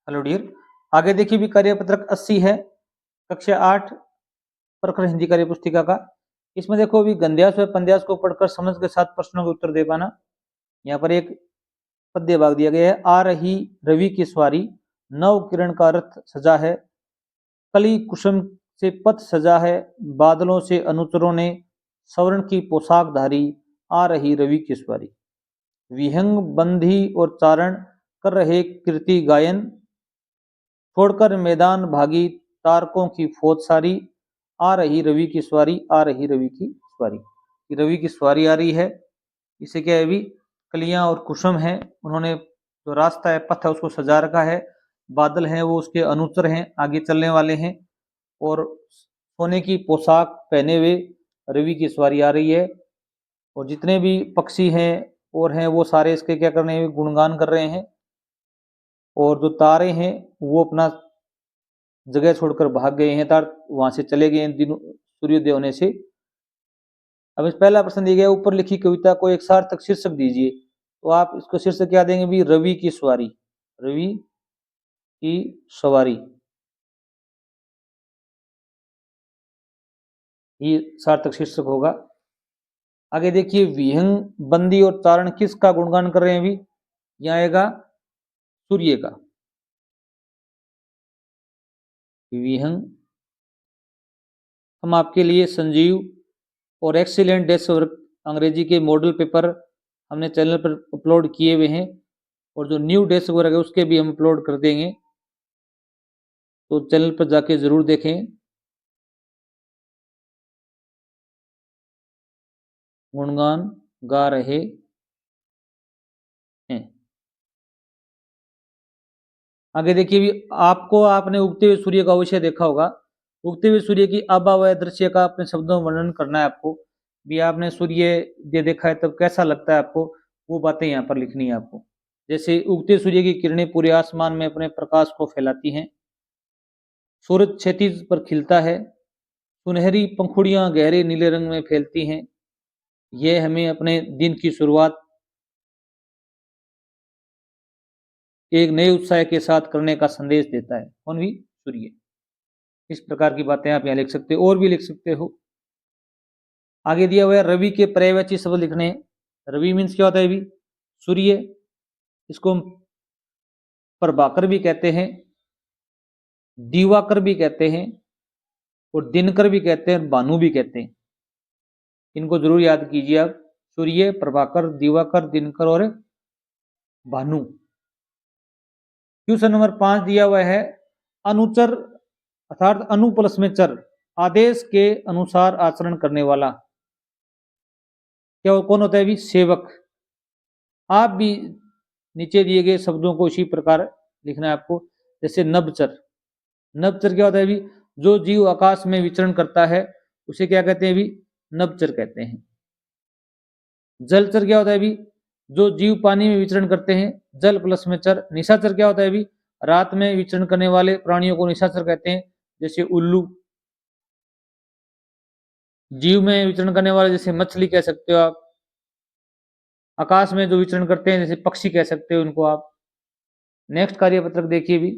Hello dear. आगे देखिए भी कार्यपत्रक 80 है, कक्षा 8 प्रखर हिंदी कार्य पुस्तिका का। इसमें देखो भी गंध्यास व पंद्यास को पढ़कर समझ के साथ प्रश्नों के उत्तर दे पाना। यहाँ पर एक पद्य भाग दिया गया है। आ रही रवि की सवारी, नव किरण का रथ सजा है, कली कुसुम से पथ सजा है, बादलों से अनुचरों ने स्वर्ण की पोशाक धारी, आ रही रवि की सवारी। विहंग बंधी और चारण कर रहे कीर्ति गायन, छोड़कर मैदान भागी तारकों की फौज सारी, आ रही रवि की सवारी, आ रही रवि की सवारी। रवि की सवारी आ रही है, इसे क्या है भी कलियां और कुसुम है, उन्होंने जो रास्ता है पथ है उसको सजा रखा है, बादल हैं वो उसके अनुचर हैं, आगे चलने वाले हैं, और सोने की पोशाक पहने हुए रवि की सवारी आ रही है। और जितने भी पक्षी हैं और हैं वो सारे इसके क्या कर रहे हैं, गुणगान कर रहे हैं। और जो तारे हैं वो अपना जगह छोड़कर भाग गए हैं, तार वहां से चले गए इन दिनों सूर्योदय होने से। अब इस पहला प्रश्न दिया गया, ऊपर लिखी कविता को एक सार्थक शीर्षक दीजिए। तो आप इसको शीर्षक क्या देंगे भी, रवि की सवारी, रवि की सवारी, ये सार्थक शीर्षक होगा। आगे देखिए, विहंग बंदी और चारण किसका गुणगान कर रहे हैं भी, यहाँ आएगा सूर्य का। विहंग, हम आपके लिए संजीव और एक्सीलेंट डेस्क वर्क अंग्रेजी के मॉडल पेपर हमने चैनल पर अपलोड किए हुए हैं, और जो न्यू डेस्क वर्क है उसके भी हम अपलोड कर देंगे, तो चैनल पर जाके जरूर देखें। गुणगान गा रहे हैं। आगे देखिए भी, आपको आपने उगते हुए सूर्य का अवश्य देखा होगा। उगते हुए सूर्य की आबा व दृश्य का अपने शब्दों में वर्णन करना है आपको भी। आपने सूर्य ये देखा है तब कैसा लगता है आपको, वो बातें यहाँ पर लिखनी है आपको। जैसे उगते सूर्य की किरणें पूरे आसमान में अपने प्रकाश को फैलाती हैं, सूरज क्षितिज पर खिलता है, सुनहरी पंखुड़ियां गहरे नीले रंग में फैलती हैं। यह हमें अपने दिन की शुरुआत एक नए उत्साह के साथ करने का संदेश देता है। कौन भी, सूर्य। इस प्रकार की बातें आप यहाँ लिख सकते हो, और भी लिख सकते हो। आगे दिया हुआ है, रवि के पर्यायवाची शब्द लिखने हैं। रवि मीन्स क्या होता है भी, सूर्य, इसको हम प्रभाकर भी कहते हैं, दिवाकर भी कहते हैं, और दिनकर भी कहते हैं, भानु भी कहते हैं। इनको जरूर याद कीजिए आप, सूर्य, प्रभाकर, दिवाकर, दिनकर और भानु। क्वेश्चन नंबर 5 दिया हुआ है, अनुचर अर्थात अनु प्लस में चर, आदेश के अनुसार आचरण करने वाला, क्या कौन होता है भी, सेवक। आप भी नीचे दिए गए शब्दों को इसी प्रकार लिखना है आपको। जैसे नभचर, नभचर क्या होता है भी, जो जीव आकाश में विचरण करता है उसे क्या कहते हैं भी, नभचर कहते हैं। जलचर क्या होता है भी, जो जीव पानी में विचरण करते हैं, जल प्लस में चर। निशाचर क्या होता है भी, रात में विचरण करने वाले प्राणियों को निशाचर कहते हैं, जैसे उल्लू। जीव में विचरण करने वाले जैसे मछली कह सकते हो आप। आकाश में जो विचरण करते हैं जैसे पक्षी कह सकते हो उनको आप। नेक्स्ट कार्यपत्रक देखिए भी,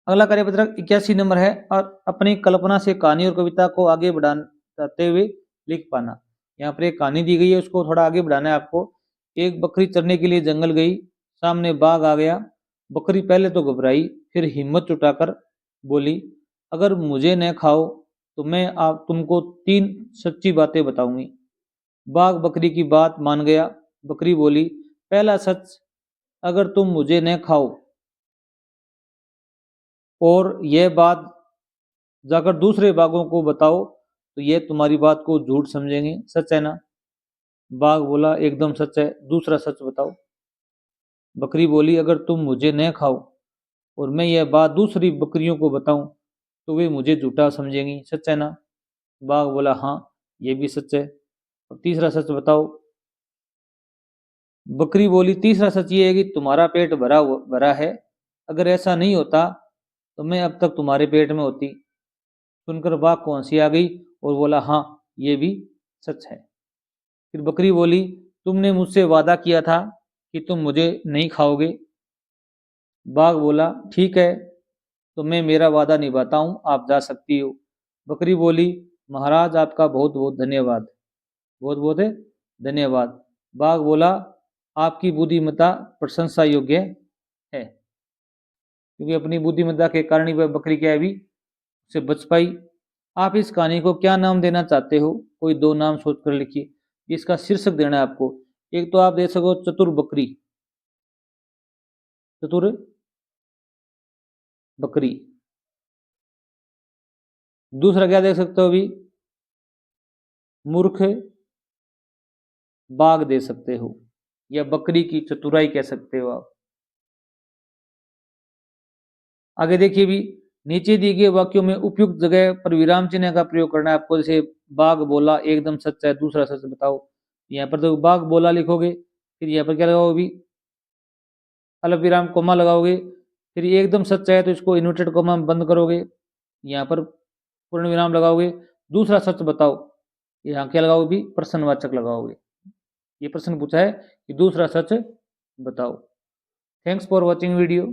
अगला कार्यपत्रक 81 नंबर है, और अपनी कल्पना से कहानी और कविता को आगे बढ़ाते हुए लिख पाना। यहाँ पर एक कहानी दी गई है, उसको थोड़ा आगे बढ़ाना है आपको। एक बकरी चरने के लिए जंगल गई, सामने बाघ आ गया। बकरी पहले तो घबराई, फिर हिम्मत जुटाकर बोली, अगर मुझे न खाओ तो मैं आप तुमको 3 सच्ची बातें बताऊंगी। बाघ बकरी की बात मान गया। बकरी बोली, पहला सच, अगर तुम मुझे न खाओ और यह बात जाकर दूसरे बाघों को बताओ तो ये तुम्हारी बात को झूठ समझेंगे, सच है ना। बाघ बोला, एकदम सच है, दूसरा सच बताओ। बकरी बोली, अगर तुम मुझे न खाओ और मैं यह बात दूसरी बकरियों को बताऊं तो वे मुझे झूठा समझेंगी, सच है ना। बाघ बोला, हाँ ये भी सच है। अब तीसरा सच बताओ। बकरी बोली, तीसरा सच ये है कि तुम्हारा पेट भरा भरा है, अगर ऐसा नहीं होता तो मैं अब तक तुम्हारे पेट में होती। सुनकर बाघ को हंसी आ गई और बोला, हाँ ये भी सच है। फिर बकरी बोली, तुमने मुझसे वादा किया था कि तुम मुझे नहीं खाओगे, बाघ बोला, ठीक है, तो मैं मेरा वादा निभाता हूँ, आप जा सकती हो। बकरी बोली, महाराज आपका बहुत बहुत धन्यवाद, बहुत बहुत धन्यवाद। बाघ बोला, आपकी बुद्धिमत्ता प्रशंसा योग्य है, क्योंकि अपनी बुद्धिमत्ता के कारण ही वह बकरी क्या है अभी उससे बच पाई। आप इस कहानी को क्या नाम देना चाहते हो? कोई दो नाम सोच कर लिखिए, इसका शीर्षक देना है आपको। एक तो आप दे सको चतुर बकरी, चतुर बकरी। दूसरा क्या दे सकते हो अभी? मूर्ख बाघ दे सकते हो, या बकरी की चतुराई कह सकते हो आप। आगे देखिए भी, नीचे दिए गए वाक्यों में उपयुक्त जगह पर विराम चिन्ह का प्रयोग करना है आपको। जैसे बाघ बोला एकदम सच है, दूसरा सच बताओ। यहाँ पर तो बाघ बोला लिखोगे, फिर यहाँ पर क्या लगाओगे भी? अल्प विराम कोमा लगाओगे। फिर ये एकदम सच है तो इसको इन्वर्टेड कोमा में बंद करोगे, यहाँ पर पूर्ण विराम लगाओगे। दूसरा सच बताओ, यहाँ क्या लगाओगे भी? प्रश्नवाचक लगाओगे। ये प्रश्न पूछा है कि दूसरा सच बताओ। Thanks for watching video.